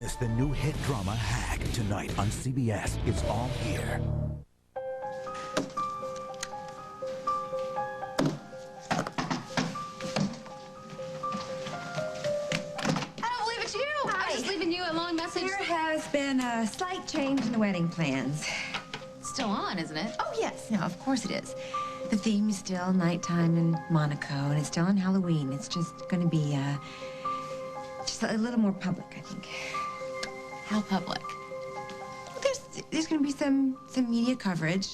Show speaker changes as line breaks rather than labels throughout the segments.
It's the new hit drama Hack tonight on CBS. It's all here.
There has been a slight change in the wedding plans.
Still on, isn't it?
Oh, yes. No, of course it is. The theme is still nighttime in Monaco, and it's still on Halloween. It's just going to be, just a little more public, I think.
How public?
There's going to be some media coverage.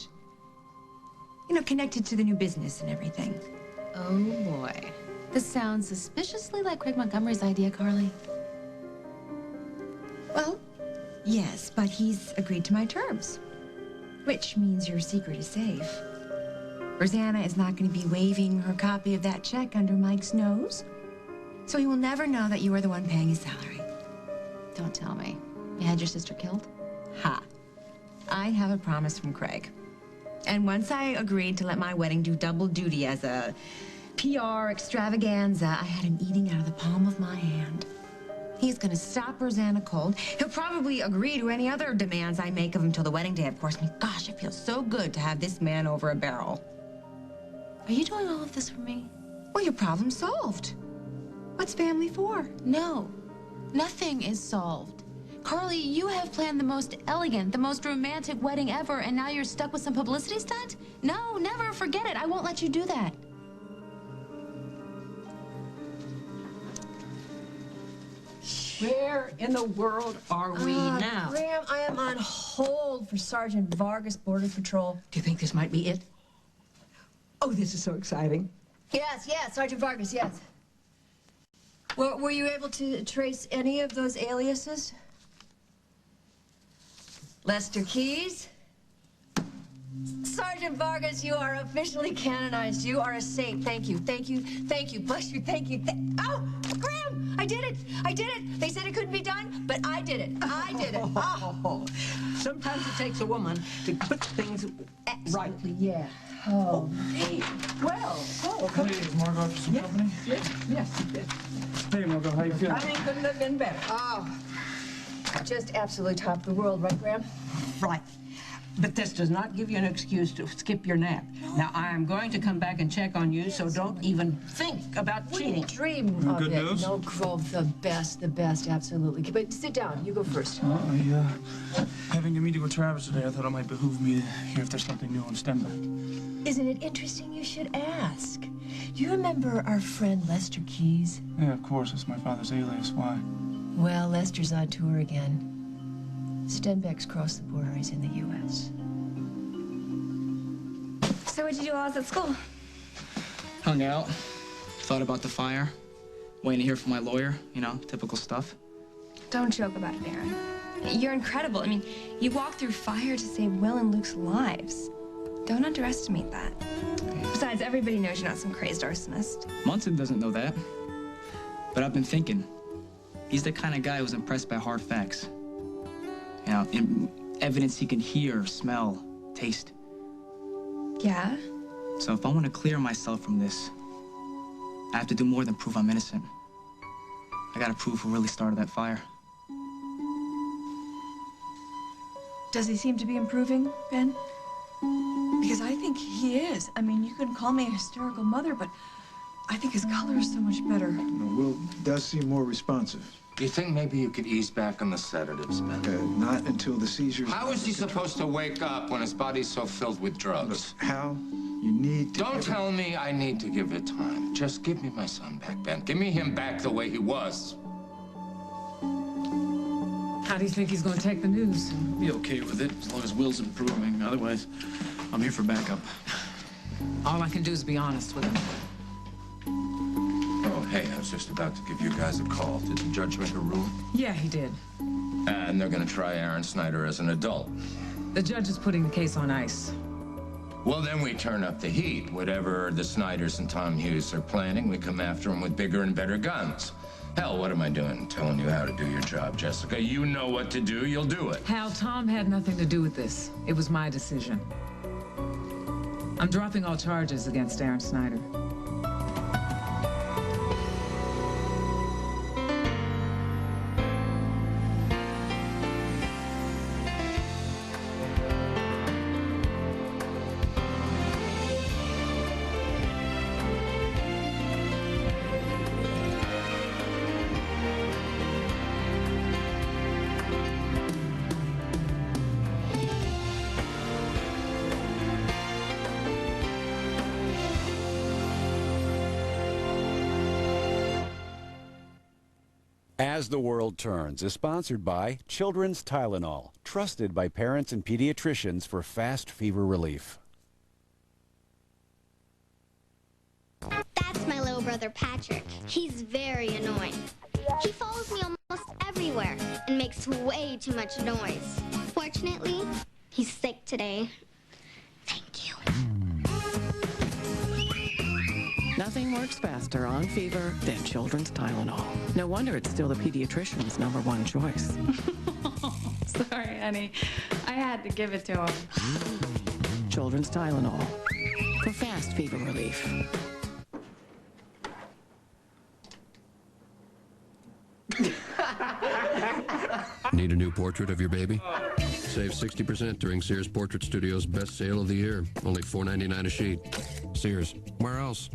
You know, connected to the new business and everything.
Oh, boy. This sounds suspiciously like Craig Montgomery's idea, Carly.
Well, yes, but he's agreed to my terms, which means your secret is safe. Rosanna is not going to be waving her copy of that check under Mike's nose, so he will never know that you are the one paying his salary.
Don't tell me. You had your sister killed?
Ha. I have a promise from Craig. And once I agreed to let my wedding do double duty as a PR extravaganza, I had him eating out of the palm of my hand. He's gonna stop Rosanna cold. He'll probably agree to any other demands I make of him till the wedding day, of course. I mean, gosh, it feels so good to have this man over a barrel.
Are you doing all of this for me?
Well, your problem's solved. What's family for?
No, nothing is solved. Carly, you have planned the most elegant, the most romantic wedding ever, and now you're stuck with some publicity stunt? No, never, forget it. I won't let you do that.
Where in the world are we now?
Graham, I am on hold for Sergeant Vargas, Border Patrol.
Do you think this might be it? Oh, this is so exciting.
Yes, Sergeant Vargas, yes. Well, were you able to trace any of those aliases? Lester Keys? Sergeant Vargas, you are officially canonized. You are a saint. Thank you, thank you, thank you. Bless you, thank you. Oh, Graham, I did it. I did it. They said it couldn't be done, but I did it. I did it.
Oh. Sometimes it takes a woman to put things right.
Yeah. Oh,
Hey, well,
Hey, is Margot after some company?
Yes.
Hey, Margot, how you feeling?
I mean, couldn't have been better.
oh. Just absolutely top of the world, right, Graham?
Right. But this does not give you an excuse to skip your nap. Now, I am going to come back and check on you, so don't even think about cheating.
Dream of
Good
it.
news?
No, Grove, the best, absolutely. But sit down. You go first.
Having a meeting with Travis today, I thought it might behoove me to hear if there's something new on Stenbeck.
Isn't it interesting you should ask? Do you remember our friend Lester Keys?
Yeah, of course, it's my father's alias. Why?
Well, Lester's on tour again. Stenbeck's crossed the border. He's in the U.S.
So what'd you do while I was at school?
Hung out, thought about the fire, waiting to hear from my lawyer, you know, typical stuff.
Don't joke about it, Aaron. You're incredible. I mean, you walked through fire to save Will and Luke's lives. Don't underestimate that. Besides, everybody knows you're not some crazed arsonist.
Munson doesn't know that, but I've been thinking. He's the kind of guy who's impressed by hard facts. You know, evidence he can hear, smell, taste.
Yeah?
So if I want to clear myself from this, I have to do more than prove I'm innocent. I gotta prove who really started that fire.
Does he seem to be improving, Ben? Because I think he is. I mean, you can call me a hysterical mother, but I think his color is so much better.
Will does seem more responsive.
Do you think maybe you could ease back on the sedatives, Ben?
Not until the seizures...
How is he supposed to wake up when his body's so filled with drugs?
Look, Hal, you need to...
Don't tell me I need to give it time. Just give me my son back, Ben. Give me him back the way he was.
How do you think he's going to take the news?
Be okay with it, as long as Will's improving. Otherwise, I'm here for backup.
All I can do is be honest with him.
Oh, hey, I was just about to give you guys a call. Did the judge make a ruling?
Yeah, he did.
And they're gonna try Aaron Snyder as an adult.
The judge is putting the case on ice.
Well, then we turn up the heat. Whatever the Snyders and Tom Hughes are planning, we come after them with bigger and better guns. Hell, what am I doing? Telling you how to do your job, Jessica. You know what to do, you'll do it.
Hal, Tom had nothing to do with this. It was my decision. I'm dropping all charges against Aaron Snyder.
As the World Turns is sponsored by Children's Tylenol, trusted by parents and pediatricians for fast fever relief.
That's my little brother Patrick. He's very annoying. He follows me almost everywhere and makes way too much noise. Fortunately, he's sick today. Thank you.
Nothing works faster on fever than Children's Tylenol. No wonder it's still the pediatrician's #1 choice.
Sorry, honey. I had to give it to him.
Children's Tylenol for fast fever relief.
Need a new portrait of your baby? Save 60% during Sears Portrait Studio's best sale of the year. Only $4.99 a sheet. Sears, where else?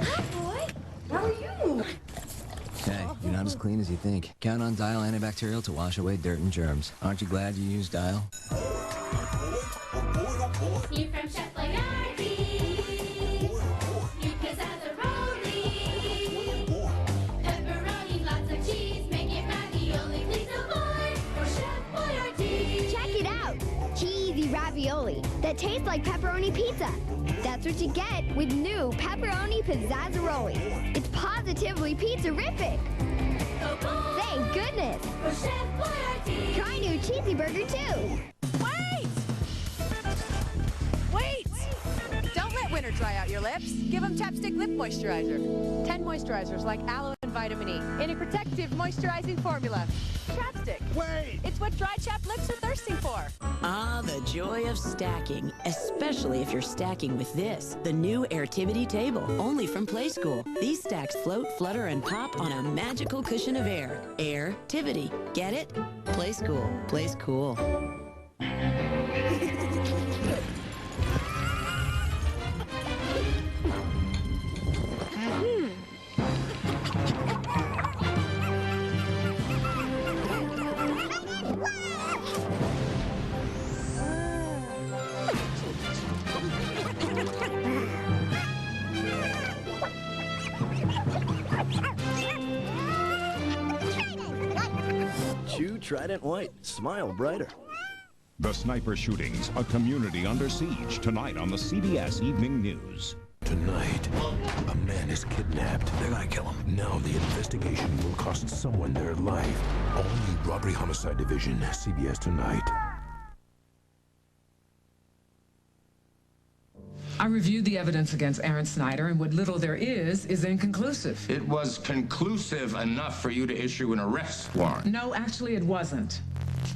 Hi, boy. How are you?
Hey, you're not as clean as you think. Count on Dial antibacterial to wash away dirt and germs. Aren't you glad you used Dial?
You from Chef Boyardee. You Pizzazaroli. Pepperoni, lots of cheese. Make it ravioli, please avoid. For Chef Boyardee.
Check it out! Cheesy ravioli that tastes like pepperoni pizza. That's what you get with new Pepperoni Pizzazaroli. It's positively pizza-rific. Thank goodness!
For Chef Boyardee.
Try new cheesy burger too.
Wait! Don't let winter dry out your lips. Give them Chapstick Lip Moisturizer. 10 moisturizers like aloe and vitamin E in a protective moisturizing formula. Chapstick. Wait! It's what dry, chapped lips are thirsting for.
Ah, the joy of stacking, especially if you're stacking with this, the new Airtivity table, only from Playskool. These stacks float, flutter, and pop on a magical cushion of air. Airtivity. Get it? Playskool. Plays cool.
Chew Trident White. Smile brighter.
The sniper shootings, a community under siege, tonight on the CBS Evening News.
Tonight, a man is kidnapped. They're gonna kill him. Now the investigation will cost someone their life. All new Robbery Homicide Division, CBS Tonight.
I reviewed the evidence against Aaron Snyder, and what little there is inconclusive.
It was conclusive enough for you to issue an arrest warrant.
No, actually, it wasn't.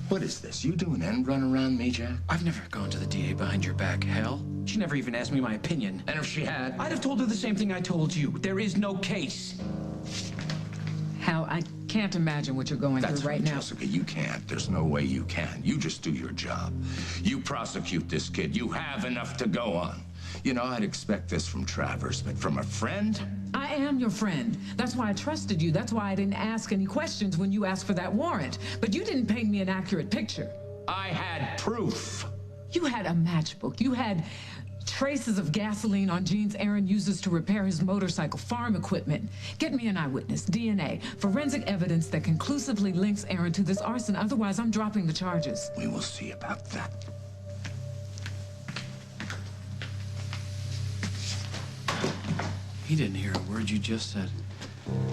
What is this? You do an end run around me, Jack?
I've never gone to the DA behind your back, hell. She never even asked me my opinion.
And if she had?
I'd have told her the same thing I told you. There is no case.
Hal, I can't imagine what you're going through right now.
Jessica, you can't. There's no way you can. You just do your job. You prosecute this kid. You have enough to go on. You know, I'd expect this from Travers, but from a friend?
I am your friend. That's why I trusted you. That's why I didn't ask any questions when you asked for that warrant. But you didn't paint me an accurate picture.
I had proof.
You had a matchbook. You had traces of gasoline on jeans Aaron uses to repair his motorcycle, farm equipment. Get me an eyewitness, DNA, forensic evidence that conclusively links Aaron to this arson. Otherwise, I'm dropping the charges.
We will see about that.
He didn't hear a word you just said.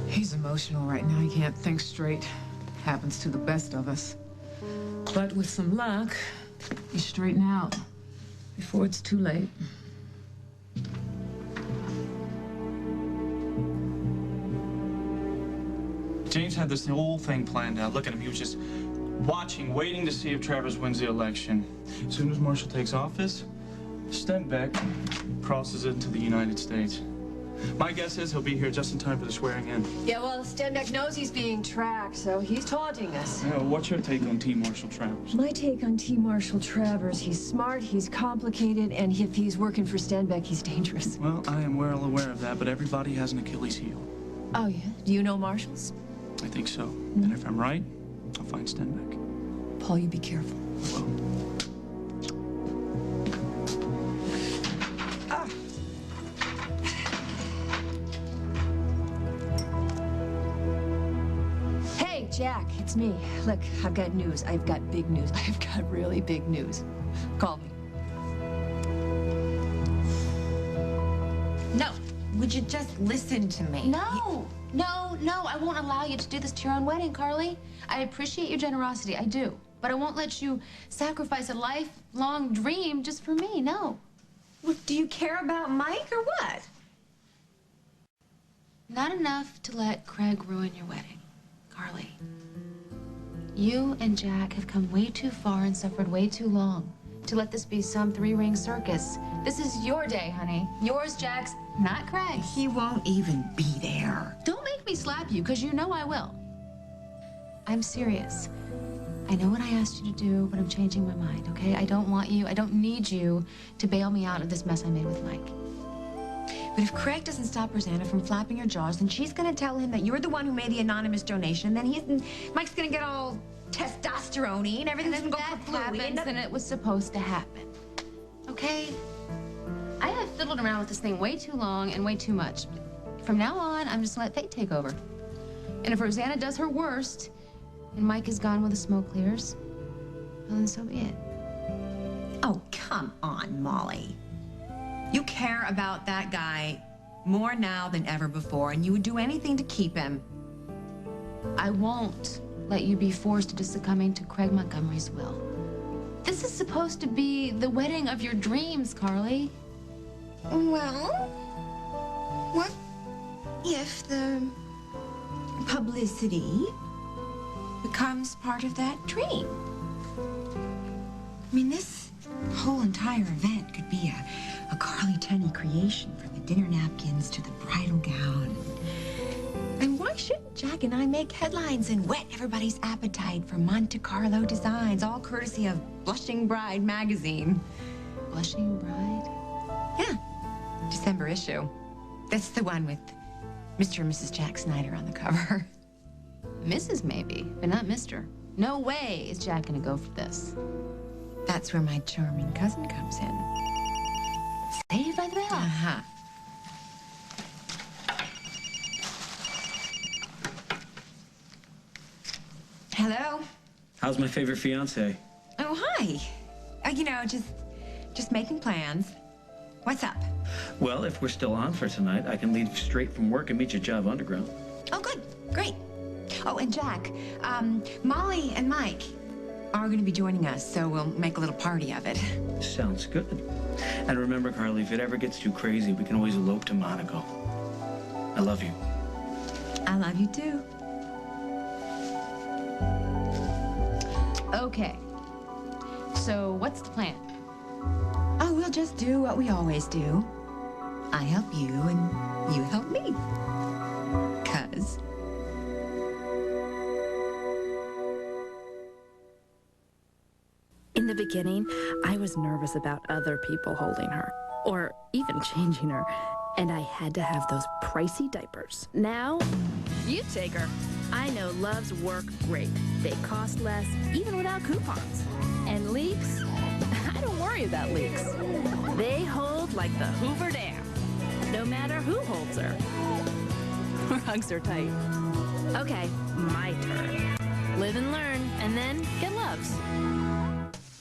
He's emotional right now. He can't think straight. Happens to the best of us. But with some luck, he's straighten out before it's too late.
James had this whole thing planned out. Look at him. He was just watching, waiting to see if Travers wins the election. As soon as Marshall takes office, Stenbeck crosses into the United States. My guess is he'll be here just in time for the swearing in.
Yeah, well, Stenbeck knows he's being tracked, so he's taunting us.
What's your take on T. Marshall Travers?
My take on T. Marshall Travers, he's smart, he's complicated, and if he's working for Stenbeck, he's dangerous.
Well, I am well aware of that, but everybody has an Achilles heel.
Oh, yeah? Do you know Marshall's?
I think so. And if I'm right, I'll find Stenbeck.
Paul, you be careful.
Well.
Ah. Jack, it's me. Look, I've got news. I've got big news. I've got really big news. Call me.
No, would you just listen to me?
No, I won't allow you to do this to your own wedding, Carly. I appreciate your generosity, I do. But I won't let you sacrifice a lifelong dream just for me, no.
Well, do you care about Mike or what?
Not enough to let Craig ruin your wedding, Carly. You and Jack have come way too far and suffered way too long to let this be some three-ring circus. This is your day, honey. Yours, Jack's, not Craig.
He won't even be there.
Don't make me slap you, because you know I will. I'm serious. I know what I asked you to do, but I'm changing my mind, okay? I don't need you to bail me out of this mess I made with Mike.
But if Craig doesn't stop Rosanna from flapping her jaws, then she's gonna tell him that you're the one who made the anonymous donation, then Mike's gonna get all testosterone-y and everything's gonna go
happens, then it was supposed to happen. Okay? I have fiddled around with this thing way too long and way too much. From now on, I'm just gonna let fate take over. And if Rosanna does her worst, and Mike is gone when the smoke clears, well, then so be it.
Oh, come on, Molly. You care about that guy more now than ever before, and you would do anything to keep him.
I won't let you be forced into succumbing to Craig Montgomery's will. This is supposed to be the wedding of your dreams, Carly.
Well, what if the publicity becomes part of that dream? I mean, this whole entire event could be a Carly Tunney creation, from the dinner napkins to the bridal gown. And why shouldn't Jack and I make headlines and whet everybody's appetite for Monte Carlo designs, all courtesy of Blushing Bride magazine?
Blushing Bride?
Yeah, December issue. That's the one with Mr. and Mrs. Jack Snyder on the cover.
Mrs. maybe, but not Mr. No way is Jack gonna go for this.
That's where my charming cousin comes in.
Saved by the Bell.
Uh-huh. Hello?
How's my favorite fiance?
Oh, hi. You know, just making plans. What's up?
Well, if we're still on for tonight, I can leave straight from work and meet you at Java Underground.
Oh, good. Great. Oh, and Jack, Molly and Mike are going to be joining us, so we'll make a little party of it.
Sounds good. And remember, Carly, if it ever gets too crazy, we can always elope to Monaco. I love you.
I love you, too.
Okay. So what's the plan?
Oh, we'll just do what we always do. I help you, and you help me. 'Cause...
In the beginning, I was nervous about other people holding her, or even changing her, and I had to have those pricey diapers. Now, you take her. I know Loves work great. They cost less, even without coupons. And leaks? I don't worry about leaks. They hold like the Hoover Dam, no matter who holds her. Or hugs her tight. Okay, my turn. Live and learn, and then get Loves.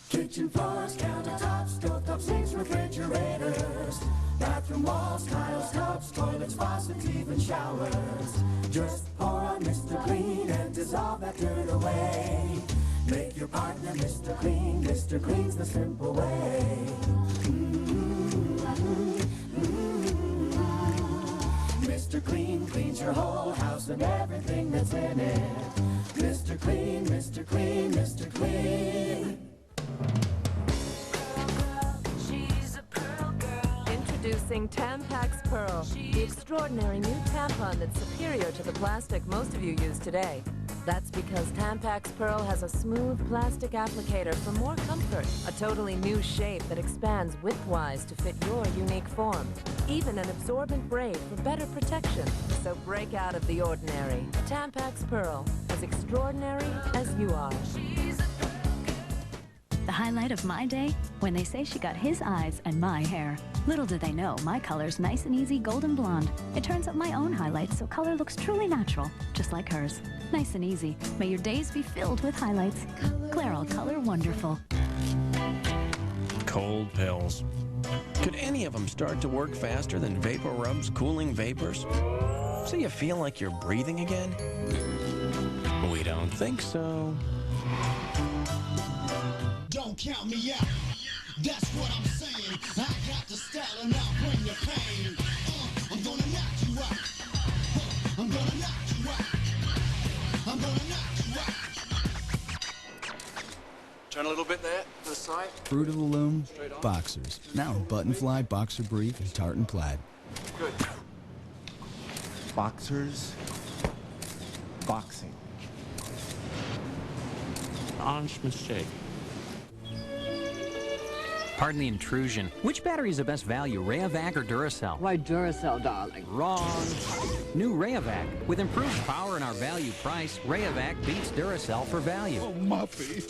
Kitchen floors, countertops, stovetop sinks, refrigerators, bathroom walls, tiles, tubs, toilets, faucets, even showers. Just pour on Mr. Clean and dissolve that dirt away. Make your partner Mr. Clean. Mr. Clean's the simple way. Mr. Clean cleans your whole house and everything that's in it. Mr. Clean, Mr. Clean, Mr. Clean.
Introducing Tampax Pearl, the extraordinary new tampon that's superior to the plastic most of you use today. That's because Tampax Pearl has a smooth plastic applicator for more comfort, a totally new shape that expands widthwise to fit your unique form, even an absorbent braid for better protection. So break out of the ordinary. Tampax Pearl, as extraordinary as you are.
The highlight of my day? When they say she got his eyes and my hair. Little do they know, my color's nice and easy golden blonde. It turns up my own highlights so color looks truly natural, just like hers. Nice and easy. May your days be filled with highlights. Clairol Color Wonderful.
Cold pills. Could any of them start to work faster than Vapor Rub's cooling vapors? So you feel like you're breathing again? We don't think so.
Don't count me out. That's what I'm saying. I got the style and I'll bring the pain. I'm gonna knock you out. I'm gonna knock you out. I'm gonna knock you out.
Turn a little bit there to the side.
Fruit of the Loom, boxers. Now in button fly, boxer brief, and tartan plaid.
Good.
Boxers. Boxing.
Honest mistake.
Pardon the intrusion. Which battery is the best value, Rayovac or Duracell?
Why, Duracell, darling.
Wrong. New Rayovac. With improved power and our value price, Rayovac beats Duracell for value.
Oh, Muffy.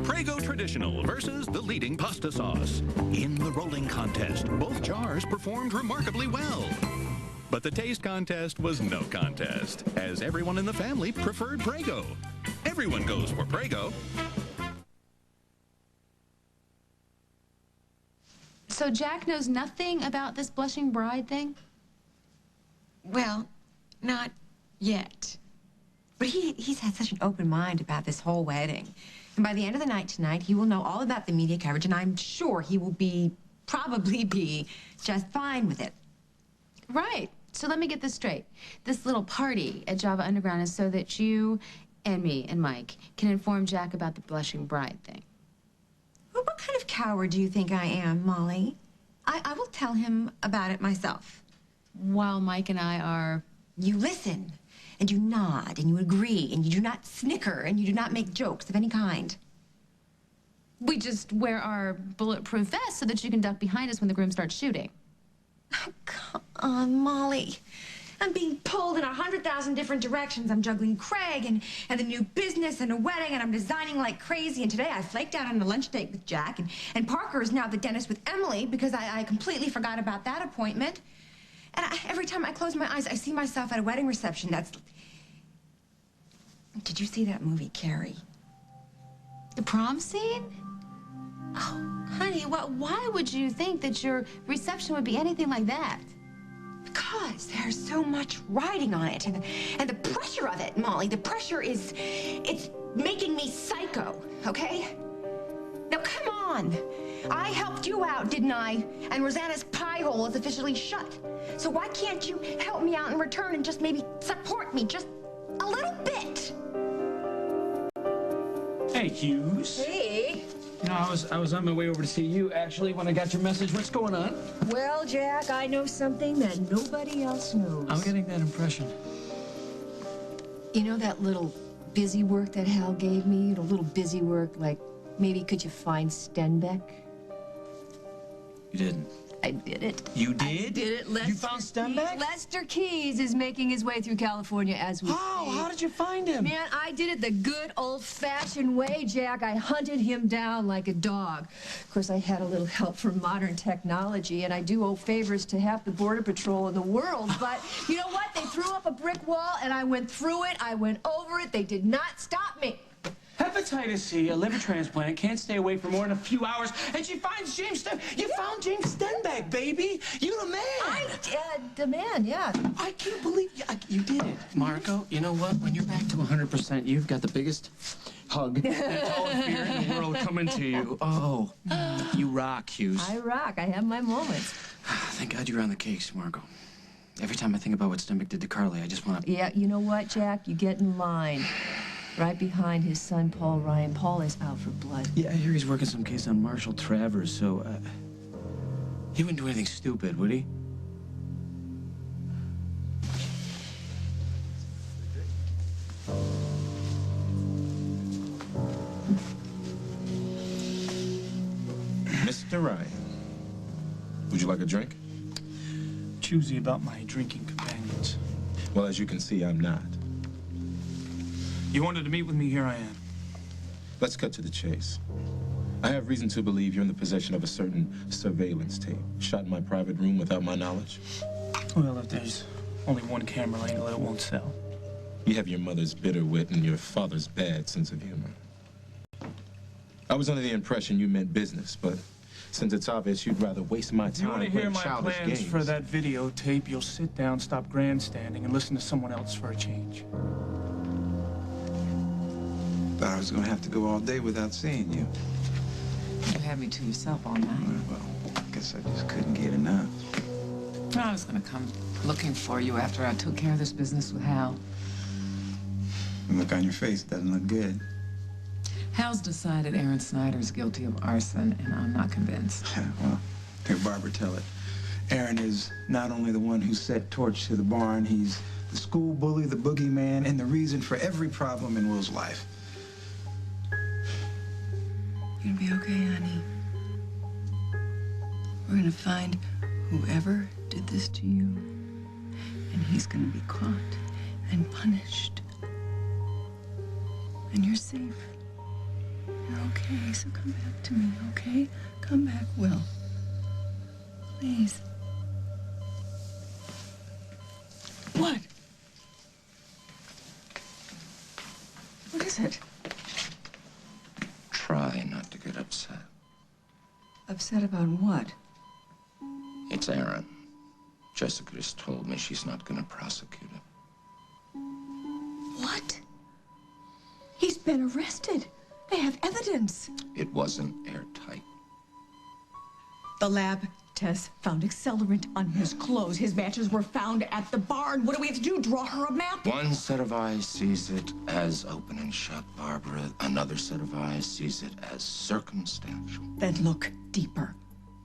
Prego Traditional versus the leading pasta sauce. In the rolling contest, both jars performed remarkably well. But the taste contest was no contest, as everyone in the family preferred Prego. Everyone goes for Prego.
So Jack knows nothing about this blushing bride thing?
Well, not yet. But he's had such an open mind about this whole wedding. And by the end of the night tonight, he will know all about the media coverage, and I'm sure he will probably be just fine with it.
Right. So let me get this straight. This little party at Java Underground is so that you and me and Mike can inform Jack about the blushing bride thing.
Well, what kind of coward do you think I am, Molly? I will tell him about it myself.
While Mike and I are...
You listen, and you nod, and you agree, and you do not snicker, and you do not make jokes of any kind.
We just wear our bulletproof vests so that you can duck behind us when the groom starts shooting.
Oh, come on, Molly. I'm being pulled in 100,000 different directions. I'm juggling Craig and the new business and a wedding, and I'm designing like crazy. And today I flaked out on a lunch date with Jack, and Parker is now at the dentist with Emily because I completely forgot about that appointment. And every time I close my eyes, I see myself at a wedding reception. Did you see that movie, Carrie?
The prom scene? Oh, honey, why would you think that your reception would be anything like that?
Because there's so much riding on it, and the pressure of it, Molly, the pressure it's making me psycho, okay? Now, come on. I helped you out, didn't I? And Rosanna's pie hole is officially shut. So why can't you help me out in return and just maybe support me just a little bit?
Hey, Hughes.
Hey.
You know, I was on my way over to see you, actually, when I got your message. What's going on?
Well, Jack, I know something that nobody else knows.
I'm getting that impression.
You know that little busy work that Hal gave me? The little busy work, like, maybe could you find Stenbeck?
You didn't.
I did it.
You did?
I did it.
You found Stenbeck?
Lester Keys is making his way through California as we speak.
How did you find him?
Man, I did it the good old-fashioned way, Jack. I hunted him down like a dog. Of course, I had a little help from modern technology, and I do owe favors to half the Border Patrol in the world. But you know what? They threw up a brick wall, and I went through it. I went over it. They did not stop me.
Hepatitis C, a liver transplant, can't stay away for more than a few hours, and she finds James You found James Stenbeck, baby! You the man!
The man, yeah.
I can't believe you did it. Marco, you know what? When you're back to 100%, you've got the biggest hug and tallest beer in the world coming to you. Oh, you rock, Hughes.
I rock. I have my moments.
Thank God you're on the case, Marco. Every time I think about what Stenbeck did to Carly, I just want to...
Yeah, you know what, Jack? You get in line. Right behind his son, Paul Ryan. Paul is out for blood.
Yeah, I hear he's working some case on Marshall Travers, so, he wouldn't do anything stupid, would he?
Mr. Ryan, would you like a drink?
Choosy about my drinking companions.
Well, as you can see, I'm not.
You wanted to meet with me, here I am.
Let's cut to the chase. I have reason to believe you're in the possession of a certain surveillance tape, shot in my private room without my knowledge.
Well, if there's only one camera angle, it won't sell.
You have your mother's bitter wit and your father's bad sense of humor. I was under the impression you meant business, but since it's obvious you'd rather waste my
If you want
time
to hear
playing
my
childish
plans
games.
for that videotape, you'll sit down, stop grandstanding, and listen to someone else for a change.
Thought I was gonna have to go all day without seeing you.
You had me to yourself all night.
Well, I guess I just couldn't get enough.
I was gonna come looking for you after I took care of this business with Hal.
The look on your face doesn't look good.
Hal's decided Aaron Snyder's guilty of arson, and I'm not convinced.
Well, hear Barbara tell it. Aaron is not only the one who set torch to the barn, he's the school bully, the boogeyman, and the reason for every problem in Will's life.
You're gonna be okay, honey. We're gonna find whoever did this to you, and he's gonna be caught and punished. And you're safe. You're okay, so come back to me, okay? Come back, Will. Please. What? What is it?
Try not to get upset.
Upset about what?
It's Aaron. Jessica just told me she's not going to prosecute him.
What? He's been arrested. They have evidence.
It wasn't airtight.
The lab test found accelerant on his clothes. His matches were found at the barn. What do we have to do? Draw her a map?
One set of eyes sees it as open and shut, Barbara. Another set of eyes sees it as circumstantial.
Then look deeper.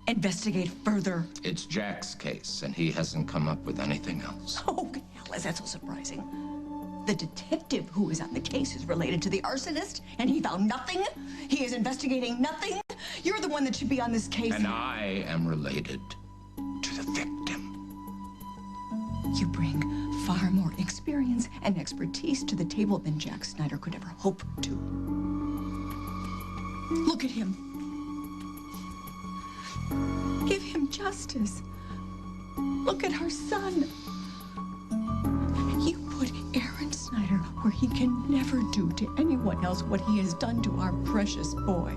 Investigate further.
It's Jack's case, and he hasn't come up with anything else.
Oh, hell, is that so surprising? The detective who is on the case is related to the arsonist, and he found nothing? He is investigating nothing? You're the one that should be on this case.
And I am related to the victim.
You bring far more experience and expertise to the table than Jack Snyder could ever hope to. Look at him. Give him justice. Look at our son. You put Aaron Snyder where he can never do to anyone else what he has done to our precious boy.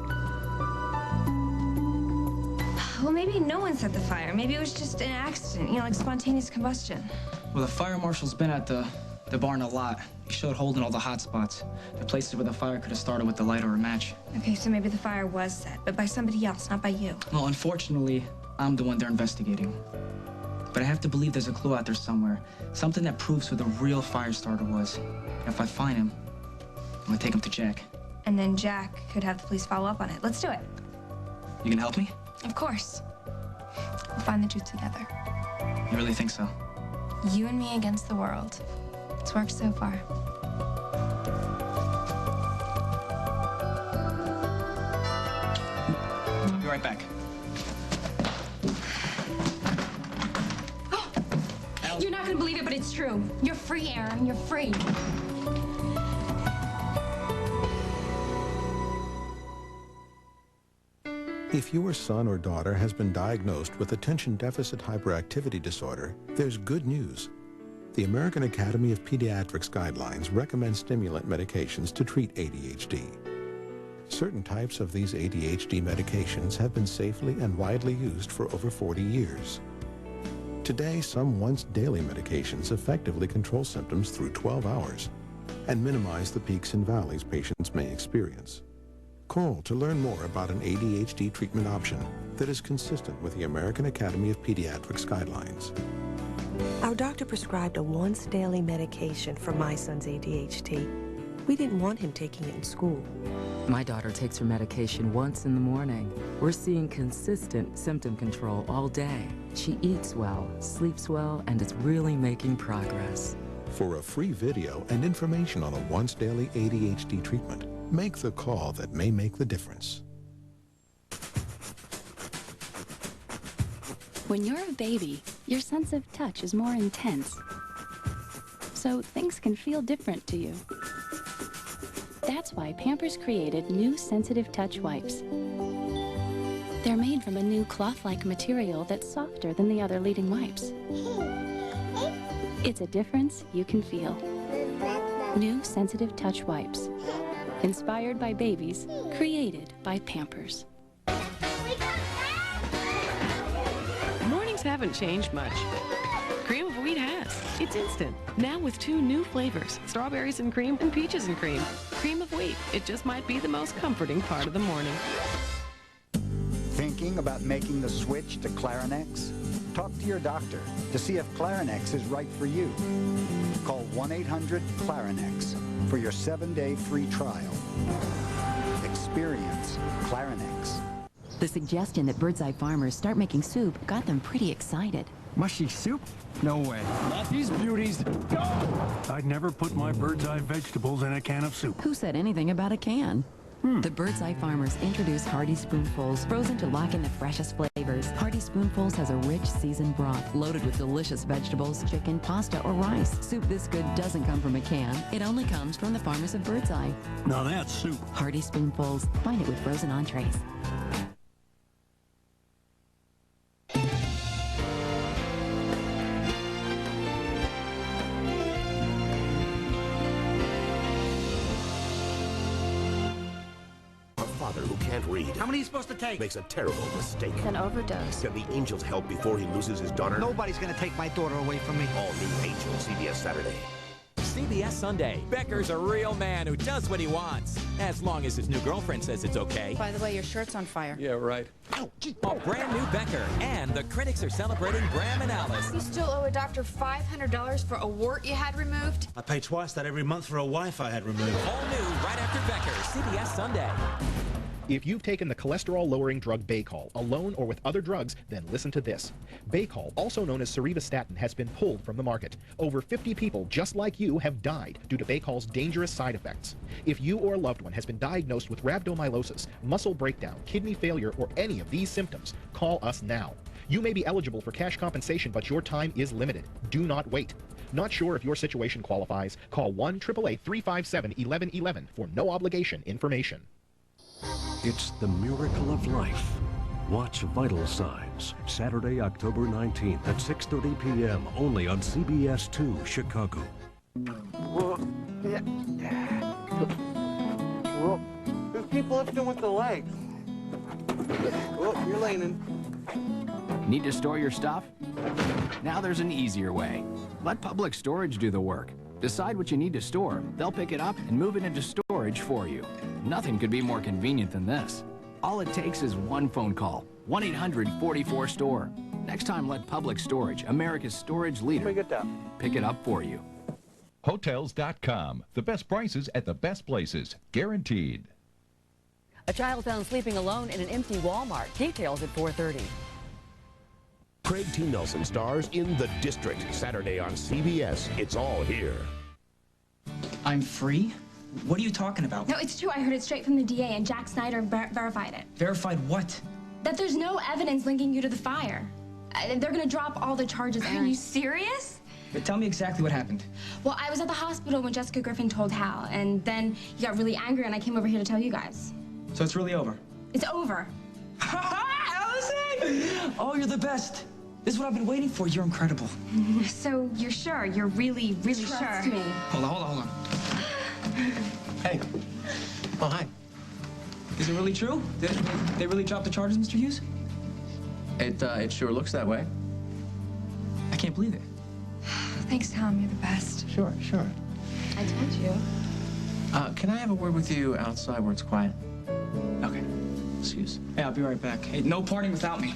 Well, maybe no one set the fire. Maybe it was just an accident, like spontaneous combustion.
Well, the fire marshal's been at the barn a lot. He showed Holden all the hot spots, the places where the fire could have started with a light or a match.
Okay, so maybe the fire was set, but by somebody else, not by you.
Well, unfortunately, I'm the one they're investigating. But I have to believe there's a clue out there somewhere. Something that proves who the real fire starter was. And if I find him, I'm gonna take him to Jack.
And then Jack could have the police follow up on it. Let's do it.
You gonna help me?
Of course. We'll find the truth together.
You really think so?
You and me against the world. It's worked so far.
I'll be right back.
You're not gonna believe it, but it's true. You're free, Aaron. You're free.
If your son or daughter has been diagnosed with attention deficit hyperactivity disorder, there's good news. The American Academy of Pediatrics guidelines recommend stimulant medications to treat ADHD. Certain types of these ADHD medications have been safely and widely used for over 40 years. Today, some once-daily medications effectively control symptoms through 12 hours and minimize the peaks and valleys patients may experience. Call to learn more about an ADHD treatment option that is consistent with the American Academy of Pediatrics guidelines.
Our doctor prescribed a once-daily medication for my son's ADHD. We didn't want him taking it in school.
My daughter takes her medication once in the morning. We're seeing consistent symptom control all day. She eats well, sleeps well, and is really making progress.
For a free video and information on a once-daily ADHD treatment, make the call that may make the difference.
When you're a baby, your sense of touch is more intense. So things can feel different to you. That's why Pampers created new Sensitive Touch wipes. They're made from a new cloth-like material that's softer than the other leading wipes. It's a difference you can feel. New Sensitive Touch wipes. Inspired by babies, created by Pampers.
Mornings haven't changed much. Cream of wheat has. It's instant. Now with 2 new flavors, strawberries and cream and peaches and cream. Cream of wheat. It just might be the most comforting part of the morning.
Thinking about making the switch to Clarinex? Talk to your doctor to see if Clarinex is right for you. Call 1-800-CLARINEX for your 7-day free trial. Experience Clarinex.
The suggestion that Birdseye farmers start making soup got them pretty excited.
Mushy soup? No way. Not these beauties. Go! I'd never put my Birdseye vegetables in a can of soup.
Who said anything about a can? The Birdseye farmers introduced Hearty Spoonfuls, frozen to lock in the freshest flavors. Hearty Spoonfuls has a rich, seasoned broth, loaded with delicious vegetables, chicken, pasta, or rice. Soup this good doesn't come from a can. It only comes from the farmers of Birdseye.
Now that's soup.
Hearty Spoonfuls. Find it with frozen entrees.
Who can't read.
How many are you supposed to take?
Makes a terrible mistake.
An overdose.
Can the angels help before he loses his daughter?
Nobody's gonna take my daughter away from me.
All new Angel, CBS Saturday.
CBS Sunday. Becker's a real man who does what he wants, as long as his new girlfriend says it's okay.
By the way, your shirt's on fire.
Yeah, right. A brand new Becker, and the critics are celebrating Bram and Alice.
You still owe a doctor $500 for a wart you had removed?
I pay twice that every month for a wife I had removed.
All new right after Becker, CBS Sunday.
If you've taken the cholesterol-lowering drug Baycol, alone or with other drugs, then listen to this. Baycol, also known as Cerevastatin, has been pulled from the market. Over 50 people just like you have died due to Baycol's dangerous side effects. If you or a loved one has been diagnosed with rhabdomyolysis, muscle breakdown, kidney failure, or any of these symptoms, call us now. You may be eligible for cash compensation, but your time is limited. Do not wait. Not sure if your situation qualifies? Call 1-888-357-1111 for no obligation information.
It's the miracle of life. Watch Vital Signs, Saturday, October 19th at 6:30 p.m. only on CBS 2 Chicago.
There's people lifting with the legs. You're leaning.
Need to store your stuff? Now there's an easier way. Let Public Storage do the work. Decide what you need to store. They'll pick it up and move it into storage for you. Nothing could be more convenient than this. All it takes is one phone call. 1-800-44-STORE. Next time, let Public Storage, America's storage leader, pick it up for you.
Hotels.com. The best prices at the best places. Guaranteed.
A child found sleeping alone in an empty Walmart. Details at 4:30.
Craig T. Nelson stars in The District, Saturday on CBS. It's all here.
I'm free? What are you talking about?
No, it's true. I heard it straight from the DA, and Jack Snyder verified it.
Verified what?
That there's no evidence linking you to the fire. They're gonna drop all the charges. Are you serious?
But tell me exactly what happened.
Well, I was at the hospital when Jessica Griffin told Hal, and then he got really angry, and I came over here to tell you guys.
So it's really over?
It's over.
Allison! Oh, you're the best. This is what I've been waiting for. You're incredible.
So you're sure? You're really, really sure? Trust me.
Hold on. Hey. Oh, hi. Is it really true? Did they really drop the charges, Mr. Hughes?
It sure looks that way.
I can't believe it.
Thanks, Tom. You're the best.
Sure.
I told you.
Can I have a word with you outside where it's quiet?
Okay.
Excuse.
Hey, I'll be right back. Hey, no partying without me.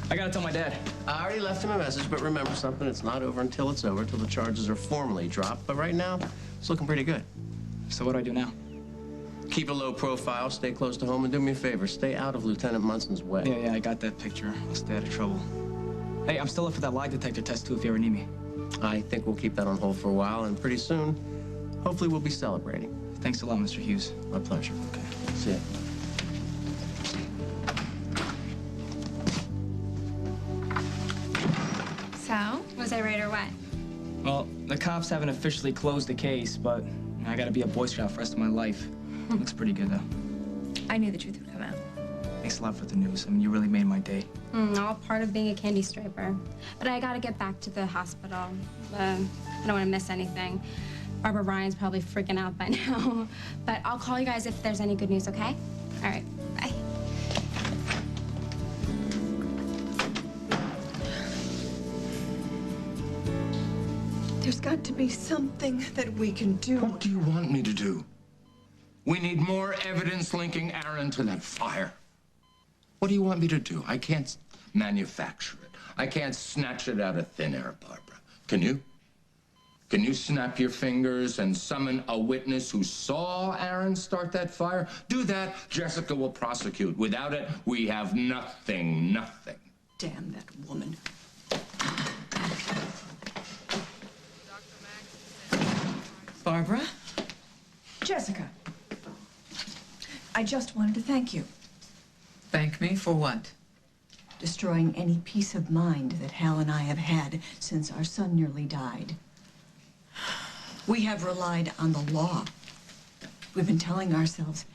I gotta tell my dad.
I already left him a message, but remember something, it's not over until it's over, till the charges are formally dropped. But right now, it's looking pretty good.
So what do I do now?
Keep a low profile, stay close to home, and do me a favor, stay out of Lieutenant Munson's way.
Yeah, I got that picture. I'll stay out of trouble. Hey, I'm still up for that lie detector test, too, if you ever need me.
I think we'll keep that on hold for a while, and pretty soon, hopefully we'll be celebrating.
Thanks a lot, Mr. Hughes.
My pleasure.
Okay.
See ya.
So, was I right or what?
Well, The cops haven't officially closed the case, but I gotta be a Boy Scout for the rest of my life. Looks pretty good, though.
I knew the truth would come out.
Thanks a lot for the news. I mean, you really made my day.
All part of being a candy striper. But I gotta get back to the hospital. I don't want to miss anything. Barbara Ryan's probably freaking out by now. But I'll call you guys if there's any good news, okay? All right, bye.
There's got to be something that we can do.
What do you want me to do? We need more evidence linking Aaron to that fire. What do you want me to do? I can't manufacture it. I can't snatch it out of thin air, Barbara. Can you? Can you snap your fingers and summon a witness who saw Aaron start that fire? Do that, Jessica will prosecute. Without it, we have nothing, nothing.
Damn that woman. Barbara? Jessica. I just wanted to thank you.
Thank me for what?
Destroying any peace of mind that Hal and I have had since our son nearly died. We have relied on the law. We've been telling ourselves,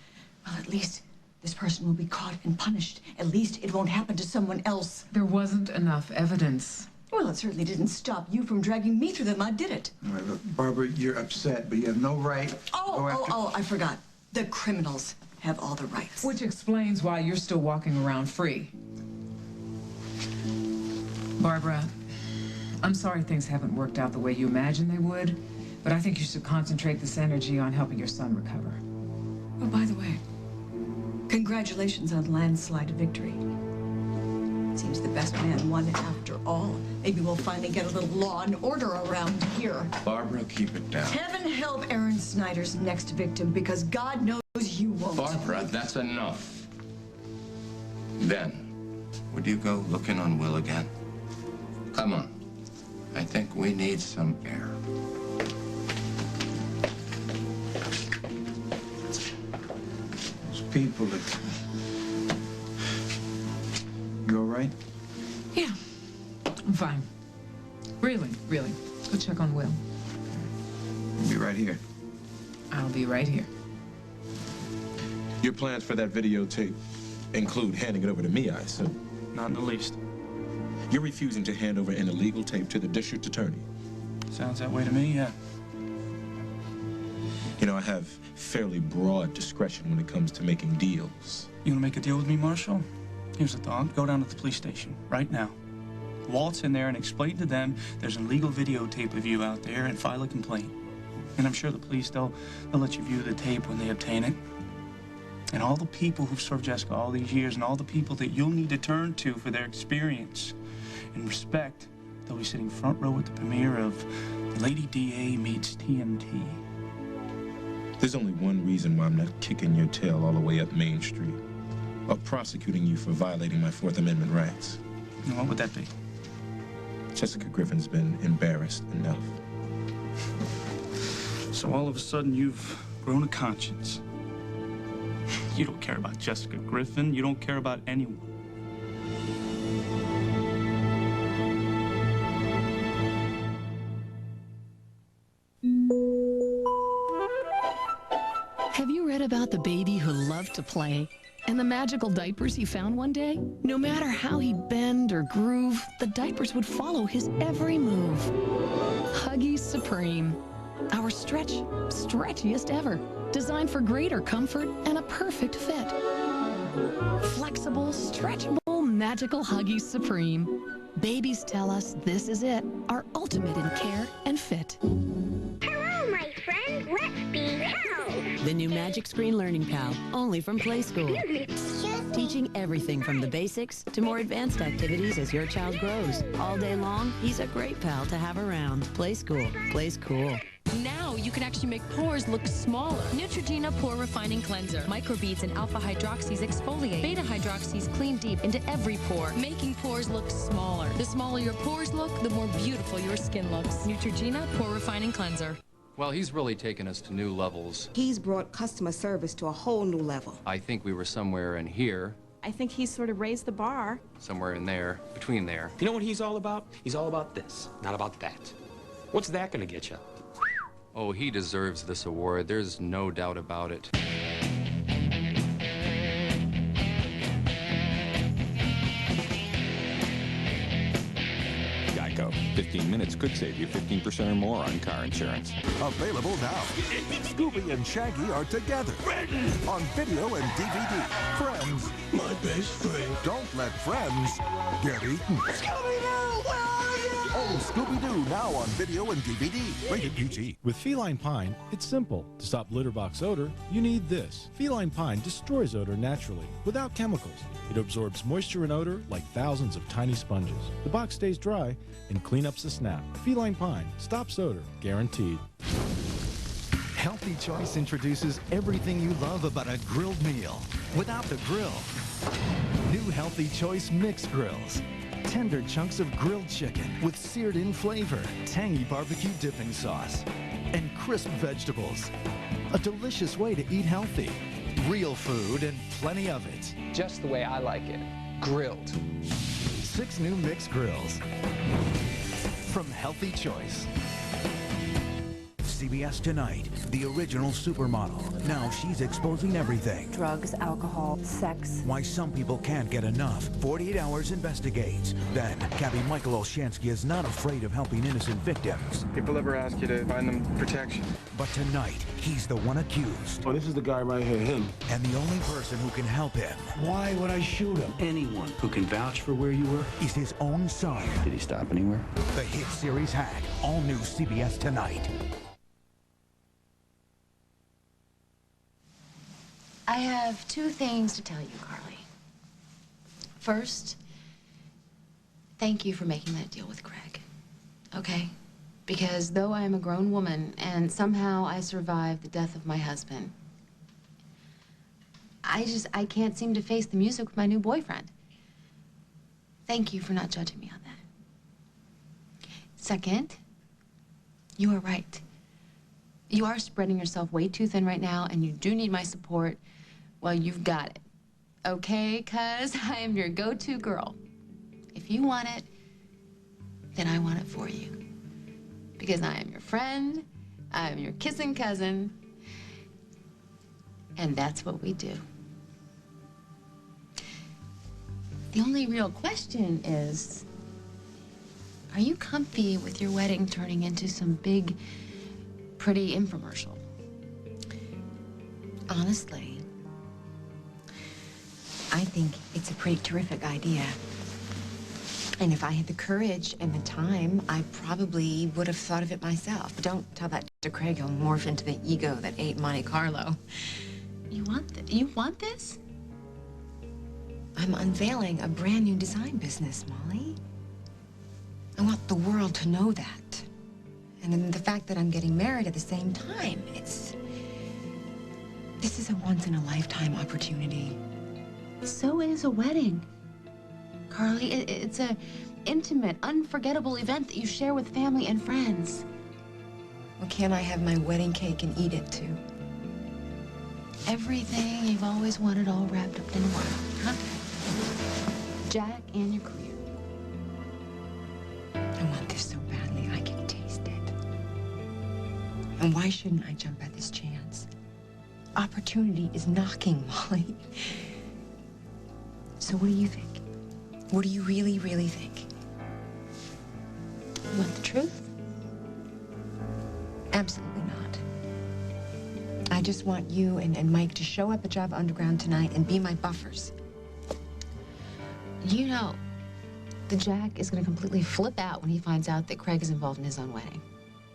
well, at least this person will be caught and punished. At least it won't happen to someone else.
There wasn't enough evidence.
Well, it certainly didn't stop you from dragging me through the mud, did it?
All right, look, Barbara, you're upset, but you have no right.
Oh, I forgot. The criminals have all the rights.
Which explains why you're still walking around free. Barbara, I'm sorry things haven't worked out the way you imagined they would, but I think you should concentrate this energy on helping your son recover.
Oh, by the way, congratulations on landslide victory. Seems the best man won after all. Maybe we'll finally get a little law and order around here.
Barbara, keep it down.
Heaven help Aaron Snyder's next victim, because God knows you won't.
Barbara, that's enough. Ben, would you go looking on Will again? Come on. I think we need some air. Those people that...
You all right?
Yeah, I'm fine. Really. Go check on Will.
I'll be right here.
I'll be right here.
Your plans for that videotape include handing it over to me, I assume?
Not in the least.
You're refusing to hand over an illegal tape to the district attorney.
Sounds that way to me, yeah.
You know, I have fairly broad discretion when it comes to making deals.
You want to make a deal with me, Marshal? Here's the thought. Go down to the police station right now. Waltz in there and explain to them there's an illegal videotape of you out there and file a complaint. And I'm sure the police, they'll let you view the tape when they obtain it. And all the people who've served Jessica all these years and all the people that you'll need to turn to for their experience and respect, they'll be sitting front row at the premiere of Lady DA Meets TMT.
There's only one reason why I'm not kicking your tail all the way up Main Street, or prosecuting you for violating my Fourth Amendment rights.
And what would that be?
Jessica Griffin's been embarrassed enough.
So all of a sudden you've grown a conscience. You don't care about Jessica Griffin. You don't care about anyone.
Have you read about the baby who loved to play and the magical diapers he found one day? No matter how he'd bend or groove, the diapers would follow his every move. Huggies Supreme. Our stretchiest ever. Designed for greater comfort and a perfect fit. Flexible, stretchable, magical Huggies Supreme. Babies tell us this is it, our ultimate in care and fit.
Hello, my friend. Let's be pals.
The new Magic Screen Learning Pal, only from Play School. Teaching everything from the basics to more advanced activities as your child grows. All day long, he's a great pal to have around. Play School. Plays cool.
Now you can actually make pores look smaller. Neutrogena Pore Refining Cleanser. Microbeads and alpha hydroxys exfoliate. Beta hydroxys clean deep into every pore, making pores look smaller. The smaller your pores look, the more beautiful your skin looks. Neutrogena Pore Refining Cleanser.
Well, he's really taken us to new levels.
He's brought customer service to a whole new level.
I think we were somewhere in here.
I think he's sort of raised the bar.
Somewhere in there, between there.
You know what he's all about? He's all about this, not about that.
What's that gonna get you?
Oh, he deserves this award. There's no doubt about it.
Geico. 15 minutes could save you 15% or more on car insurance.
Available now. Scooby and Shaggy are together. On video and DVD. Friends. My best friend. Don't let friends get eaten. Scooby-Doo, where are you? Oh, Scooby-Doo now on video and DVD. Rated PG.
With Feline Pine, it's simple. To stop litter box odor, you need this. Feline Pine destroys odor naturally, without chemicals. It absorbs moisture and odor like thousands of tiny sponges. The box stays dry and cleanups the snap. Feline Pine stops odor, guaranteed.
Healthy Choice introduces everything you love about a grilled meal without the grill. New Healthy Choice Mixed Grills. Tender chunks of grilled chicken with seared-in flavor, tangy barbecue dipping sauce, and crisp vegetables. A delicious way to eat healthy. Real food and plenty of it.
Just the way I like it. Grilled.
6 new mixed grills. From Healthy Choice.
CBS Tonight, the original supermodel. Now she's exposing everything.
Drugs, alcohol, sex.
Why some people can't get enough. 48 Hours investigates. Then, Cabby Michael Olshansky is not afraid of helping innocent victims.
People ever ask you to find them protection?
But tonight, he's the one accused.
Oh, this is the guy right here, him.
And the only person who can help him.
Why would I shoot him?
Anyone who can vouch for where you were.
Is his own son.
Did he stop anywhere?
The hit series Hack. All new CBS Tonight.
I have 2 things to tell you, Carly. First, thank you for making that deal with Craig, okay? Because though I am a grown woman and somehow I survived the death of my husband, I can't seem to face the music with my new boyfriend. Thank you for not judging me on that. Second, you are right. You are spreading yourself way too thin right now, and you do need my support. Well, you've got it. Okay, cuz I am your go-to girl. If you want it, then I want it for you. Because I am your friend, I am your kissing cousin, and that's what we do. The only real question is, are you comfy with your wedding turning into some big, pretty infomercial? Honestly, I think it's a pretty terrific idea. And if I had the courage and the time, I probably would have thought of it myself. But don't tell that to Craig. He'll morph into the ego that ate Monte Carlo. You want this? I'm unveiling a brand new design business, Molly. I want the world to know that. And then the fact that I'm getting married at the same time, this is a once-in-a-lifetime opportunity. So is a wedding. Carly, it's an intimate, unforgettable event that you share with family and friends. Well, can't I have my wedding cake and eat it, too? Everything you've always wanted all wrapped up in one, huh? Jack and your career. I want this so badly I can taste it. And why shouldn't I jump at this chance? Opportunity is knocking, Molly. So what do you think? What do you really, really think? You want the truth? Absolutely not. I just want you and Mike to show up at Java Underground tonight and be my buffers. You know, the Jack is going to completely flip out when he finds out that Craig is involved in his own wedding.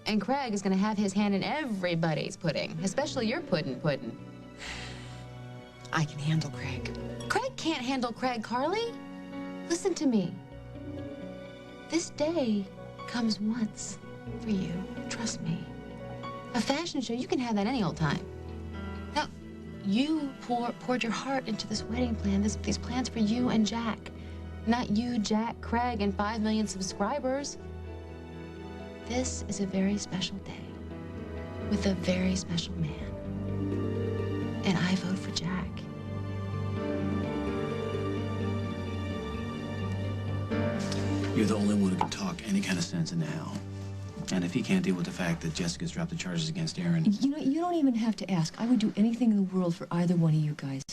And Craig is going to have his hand in everybody's pudding, especially your pudding. I can handle Craig. Craig can't handle Craig, Carly. Listen to me. This day comes once for you. Trust me. A fashion show, you can have that any old time. Now, you poured your heart into this wedding plan, these plans for you and Jack. Not you, Jack, Craig, and 5 million subscribers. This is a very special day with a very special man. And I vote for Jack.
You're the only one who can talk any kind of sense into hell.
And if he can't deal with the fact that Jessica's dropped the charges against Aaron...
You know, you don't even have to ask. I would do anything in the world for either one of you guys.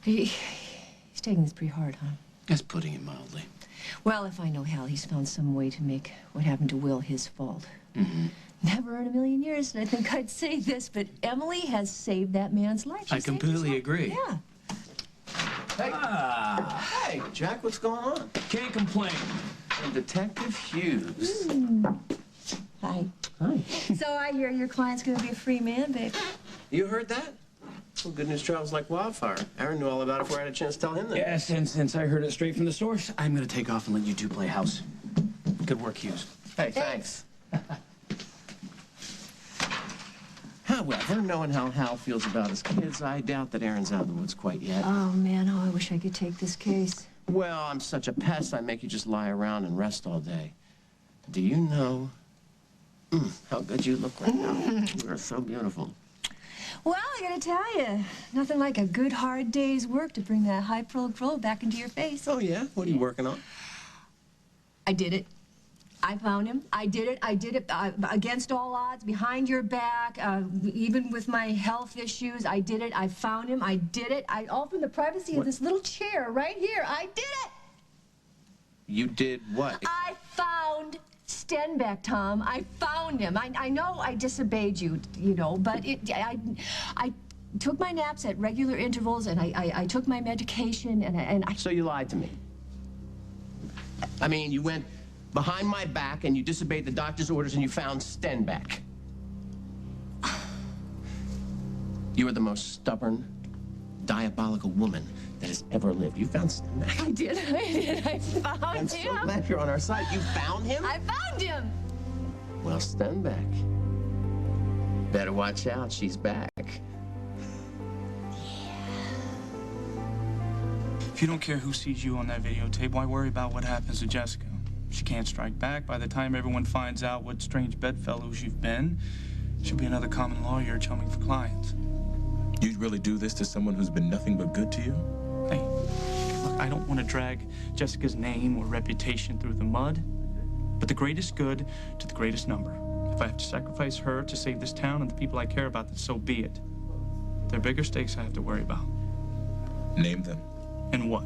He's taking this pretty hard, huh?
That's putting it mildly.
Well, if I know Hal, he's found some way to make what happened to Will his fault.
Mm-hmm.
Never in a million years did I think I'd say this, but Emily has saved that man's life.
I completely agree.
Yeah.
Hey. Hey, Jack, what's going on?
Can't complain.
And Detective Hughes.
Hi.
Hi.
So I hear your client's gonna be a free man, babe.
You heard that? Well, good news travels like wildfire. Aaron knew all about it before I had a chance to tell him that.
Yes, and since I heard it straight from the source, I'm gonna take off and let you two play house. Good work, Hughes.
Hey, thanks. However, knowing how Hal feels about his kids, I doubt that Aaron's out of the woods quite yet.
Oh, man, I wish I could take this case.
Well, I'm such a pest, I make you just lie around and rest all day. Do you know how good you look right now? You are so beautiful.
Well, I gotta tell you, nothing like a good hard day's work to bring that high-pro glow back into your face.
Oh, yeah? What are you working on?
I did it. I found him. I did it against all odds, behind your back, even with my health issues. I did it. I found him. I did it. All from the privacy of this little chair right here. I did it.
You did what?
I found Stenbeck, Tom. I found him. I know I disobeyed you, you know, but I took my naps at regular intervals, and I took my medication, and I...
So you lied to me? I mean, you went behind my back, and you disobeyed the doctor's orders, and you found Stenbeck. You are the most stubborn, diabolical woman that has ever lived. You found Stenbeck.
I did. I found him.
I'm so glad you're on our side. You found him?
I found him.
Well, Stenbeck, better watch out. She's back.
If you don't care who sees you on that videotape, why worry about what happens to Jessica? She can't strike back. By the time everyone finds out what strange bedfellows you've been, she'll be another common lawyer chumming for clients.
You'd really do this to someone who's been nothing but good to you?
Hey, look, I don't want to drag Jessica's name or reputation through the mud, but the greatest good to the greatest number. If I have to sacrifice her to save this town and the people I care about, then so be it. There are bigger stakes I have to worry about.
Name them.
And what?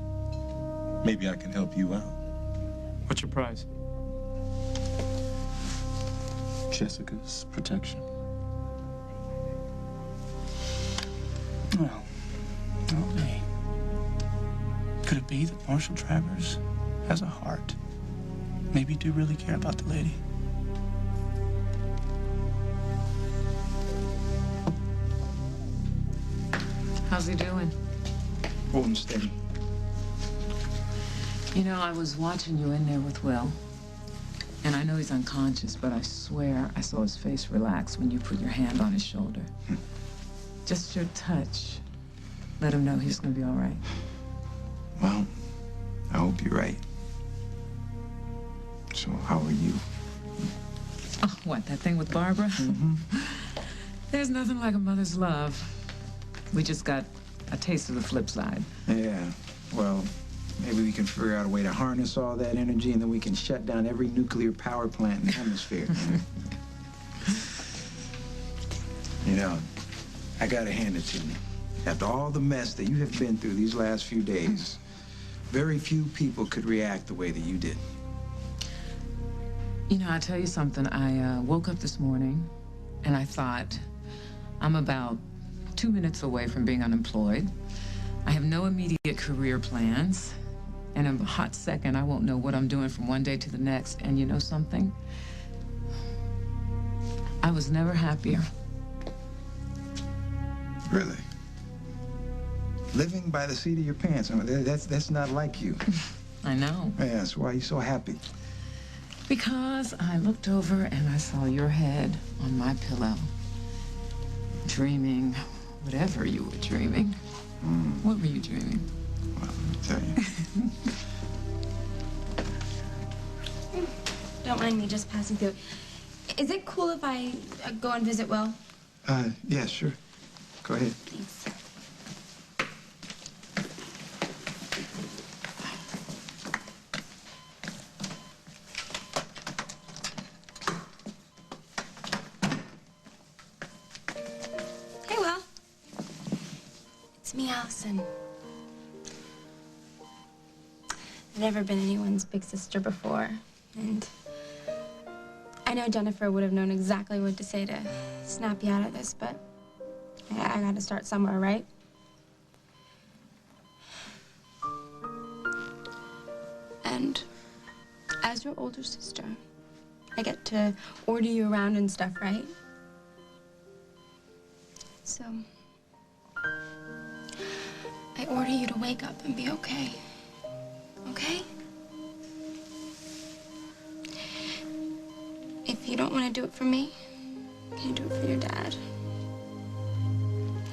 Maybe I can help you out.
What's your prize?
Jessica's protection.
Well, okay. Could it be that Marshall Travers has a heart? Maybe you do really care about the lady.
How's he doing?
Holding steady.
You know, I was watching you in there with Will. And I know he's unconscious, but I swear I saw his face relax when you put your hand on his shoulder. Just your touch. Let him know he's gonna be all right.
Well, I hope you're right. So, how are you?
Oh, what, that thing with Barbara?
Mm-hmm.
There's nothing like a mother's love. We just got a taste of the flip side.
Yeah, well, maybe we can figure out a way to harness all that energy, and then we can shut down every nuclear power plant in the hemisphere. You know, I gotta hand it to you. After all the mess that you have been through these last few days, very few people could react the way that you did.
You know, I'll tell you something. I woke up this morning, and I thought, I'm about 2 minutes away from being unemployed. I have no immediate career plans. And in a hot second, I won't know what I'm doing from one day to the next. And you know something? I was never happier.
Really? Living by the seat of your pants. I mean, that's not like you.
I know.
Yeah, that's why you're so happy.
Because I looked over and I saw your head on my pillow. Dreaming whatever you were dreaming. What were you dreaming?
Well, let me tell you.
Don't mind me just passing through. Is it cool if I go and visit Will?
Yeah, sure. Go ahead.
Thanks. It's me, Allison. I've never been anyone's big sister before, and I know Jennifer would have known exactly what to say to snap you out of this, but I gotta start somewhere, right? And as your older sister, I get to order you around and stuff, right? So, I order you to wake up and be okay. Okay? If you don't want to do it for me, can you do it for your dad?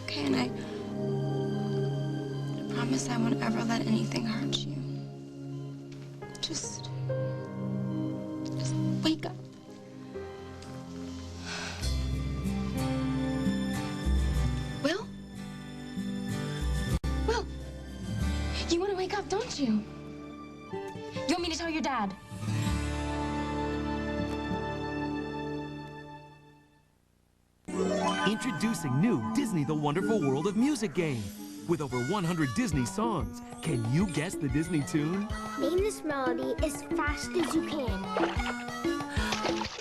Okay, and I promise I won't ever let anything hurt you. Just wake up. Will? Will, you want to wake up, don't you? You want me to tell your dad?
Introducing new Disney The Wonderful World of Music game. With over 100 Disney songs, can you guess the Disney tune?
Name this melody as fast as you can.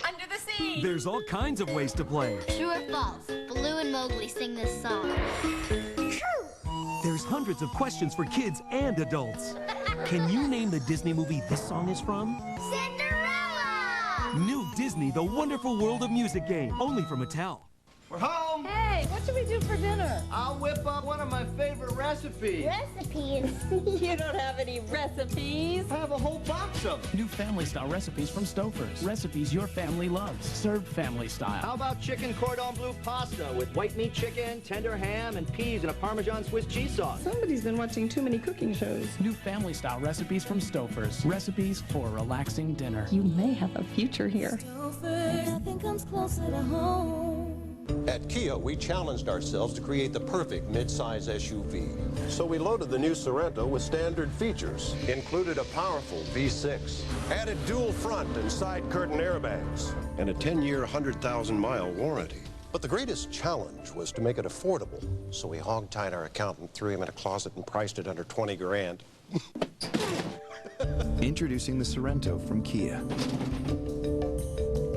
Under the sea!
There's all kinds of ways to play.
True or false? Baloo and Mowgli sing this song. True!
There's hundreds of questions for kids and adults. Can you name the Disney movie this song is from?
Cinderella!
New Disney The Wonderful World of Music game, only from Mattel.
We're home!
Hey, what should we do for dinner?
I'll whip up one of my favorite recipes.
Recipes?
You don't have any recipes.
I have a whole box of them.
New family-style recipes from Stouffer's. Recipes your family loves. Served family style.
How about chicken cordon bleu pasta with white meat chicken, tender ham, and peas in a Parmesan Swiss cheese sauce?
Somebody's been watching too many cooking shows. New family-style recipes from Stouffer's. Recipes for a relaxing dinner.
You may have a future here.
Nothing comes closer to home.
At Kia, we challenged ourselves to create the perfect mid-size SUV. So we loaded the new Sorento with standard features, included a powerful V6, added dual front and side curtain airbags, and a 10-year, 100,000-mile warranty. But the greatest challenge was to make it affordable, so we hog-tied our accountant, threw him in a closet, and priced it under 20 grand.
Introducing the Sorento from Kia.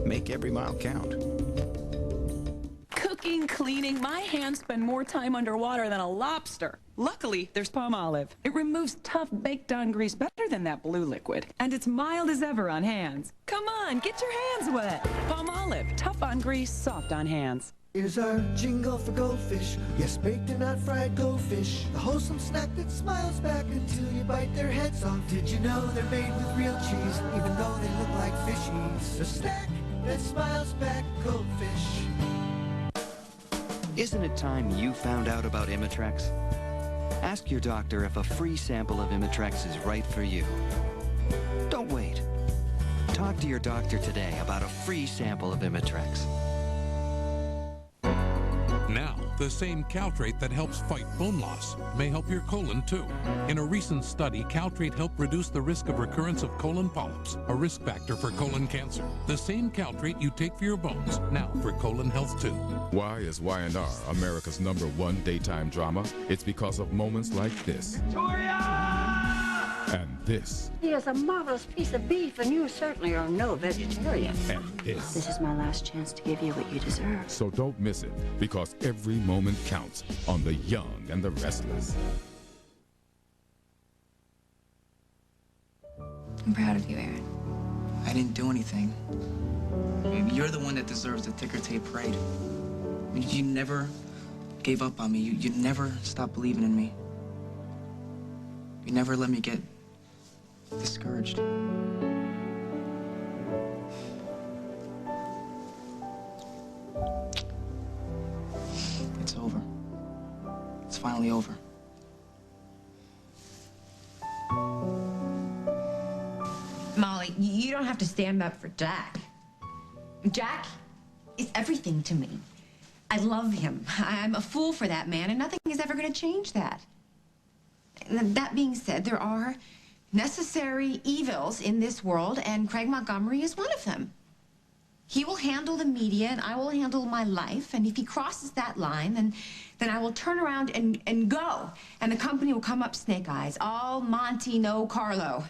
Make every mile count.
Cooking, cleaning, my hands spend more time underwater than a lobster. Luckily, there's palm olive. It removes tough baked-on grease better than that blue liquid. And it's mild as ever on hands. Come on, get your hands wet. Palm olive, tough on grease, soft on hands.
Here's our jingle for goldfish. Yes, baked and not fried goldfish. The wholesome snack that smiles back until you bite their heads off. Did you know they're made with real cheese, even though they look like fishies? A snack that smiles back, goldfish.
Isn't it time you found out about Imitrex? Ask your doctor if a free sample of Imitrex is right for you. Don't wait. Talk to your doctor today about a free sample of Imitrex.
Now, the same Caltrate that helps fight bone loss may help your colon too. In a recent study, Caltrate helped reduce the risk of recurrence of colon polyps, a risk factor for colon cancer. The same Caltrate you take for your bones, now for colon health too.
Why is Y&R America's #1 daytime drama? It's because of moments like this. And this.
He is a marvelous piece of beef, and you certainly are no vegetarian.
And this.
This is my last chance to give you what you deserve.
So don't miss it, because every moment counts on the young and the restless.
I'm proud of you, Aaron. I didn't do anything. You're the one that deserves the ticker tape parade. You never gave up on me. You never stopped believing in me. You never let me get discouraged. It's over. It's finally over.
Molly, you don't have to stand up for Jack. Jack is everything to me. I love him. I'm a fool for that man, and nothing is ever going to change that. That being said, there are necessary evils in this world, and Craig Montgomery is one of them. He will handle the media, and I will handle my life, and if he crosses that line, then I will turn around and go. And the company will come up snake eyes. All Monty, no Carlo.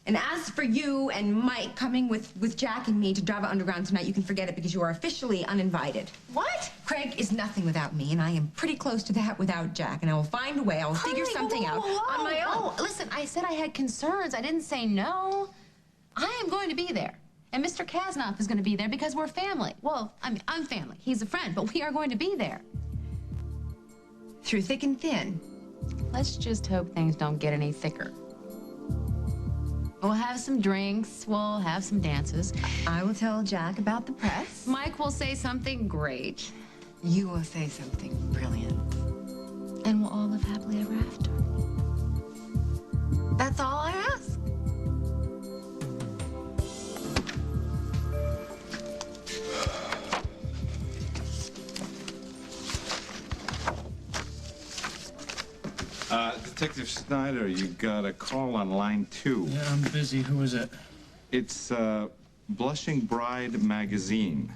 And as for you and Mike coming with Jack and me to Java Underground tonight, you can forget it because you are officially uninvited.
What?
Craig is nothing without me, and I am pretty close to that without Jack. And I will find a way. I will figure something out on my own.
Listen, I said I had concerns. I didn't say no. I am going to be there. And Mr. Kasnoff is going to be there because we're family. Well, I mean, I'm family. He's a friend, but we are going to be there.
Through thick and thin.
Let's just hope things don't get any thicker. We'll have some drinks. We'll have some dances.
I will tell Jack about the press.
Mike will say something great.
You will say something brilliant.
And we'll all live happily ever after.
That's all I ask.
Detective Snyder, you got a call on line 2.
Yeah, I'm busy. Who is it?
It's Blushing Bride magazine.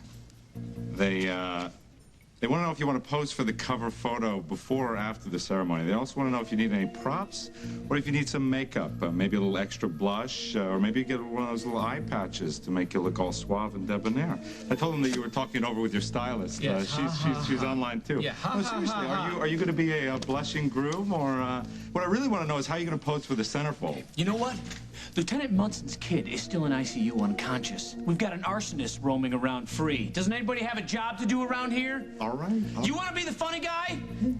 They want to know if you want to pose for the cover photo before or after the ceremony. They also want to know if you need any props or if you need some makeup, maybe a little extra blush, or maybe you get one of those little eye patches to make you look all suave and debonair. I told them that you were talking it over with your stylist.
Yes.
She's online too.
Yeah.
No, seriously, are you going to be a blushing groom, or what I really want to know is how you're going to pose for the centerfold?
You know what? Lieutenant Munson's kid is still in ICU unconscious. We've got an arsonist roaming around free. Doesn't anybody have a job to do around here?
All right.
You want to be the funny guy?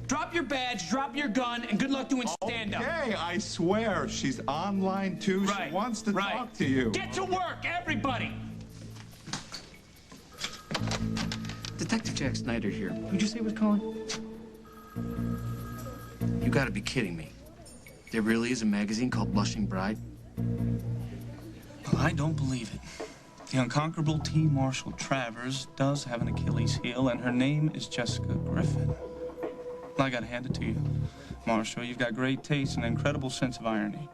Drop your badge, drop your gun, and good luck doing stand-up.
Okay, I swear, she's online too.
Right.
She wants to talk to you.
Get to work, everybody!
Detective Jack Snyder here. Who'd you say was calling? You gotta be kidding me. There really is a magazine called Blushing Bride?
I don't believe it. The unconquerable T. Marshall Travers does have an Achilles heel, and her name is Jessica Griffin. I gotta hand it to you, Marshall. You've got great taste and an incredible sense of irony.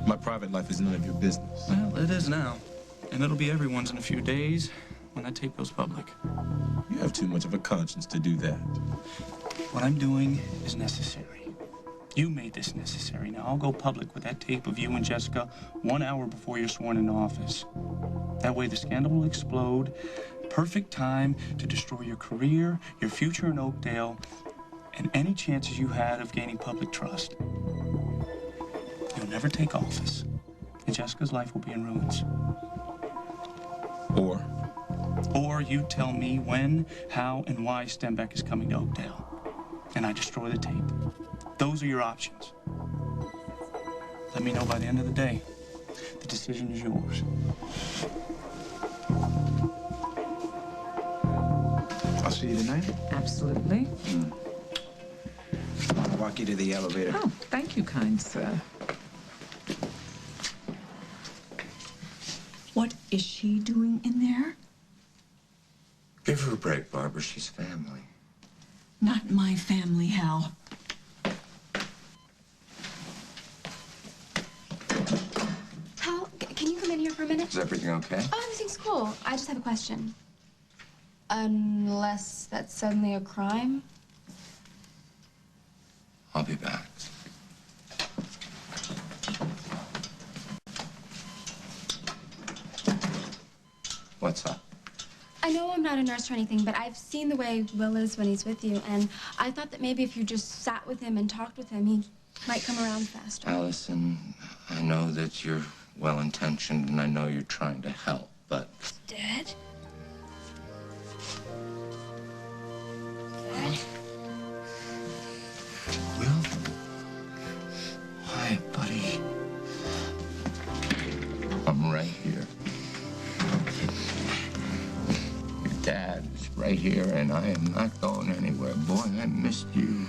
My private life is none of your business.
Well, it is now. And it'll be everyone's in a few days when that tape goes public.
You have too much of a conscience to do that.
What I'm doing is necessary. You made this necessary. Now, I'll go public with that tape of you and Jessica 1 hour before you're sworn into office. That way, the scandal will explode. Perfect time to destroy your career, your future in Oakdale, and any chances you had of gaining public trust. You'll never take office, and Jessica's life will be in ruins. Or you tell me when, how, and why Stenbeck is coming to Oakdale, and I destroy the tape. Those are your options. Let me know by the end of the day. The decision is yours.
I'll see you tonight.
Absolutely.
I'll walk you to the elevator.
Oh, thank you, kind sir.
What is she doing in there?
Give her a break, Barbara. She's family.
Not my family, Hal.
Hal, can you come in here for a minute?
Is everything okay?
Oh, everything's cool. I just have a question. Unless that's suddenly a crime?
I'll be back. What's up?
I know I'm not a nurse or anything, but I've seen the way Will is when he's with you, and I thought that maybe if you just sat with him and talked with him, he might come around faster.
Allison, I know that you're well-intentioned, and I know you're trying to help, but...
Dad?
Will? Hi, buddy. I'm right here. Your dad is right here, and I am not going anywhere. Boy, I missed you.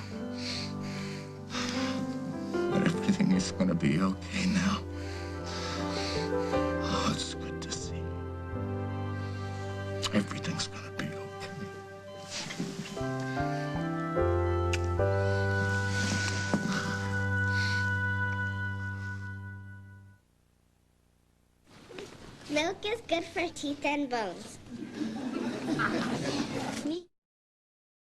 But everything is gonna be okay now. Oh, it's good to see you. Everything's gonna be okay.
Milk is good for teeth and bones.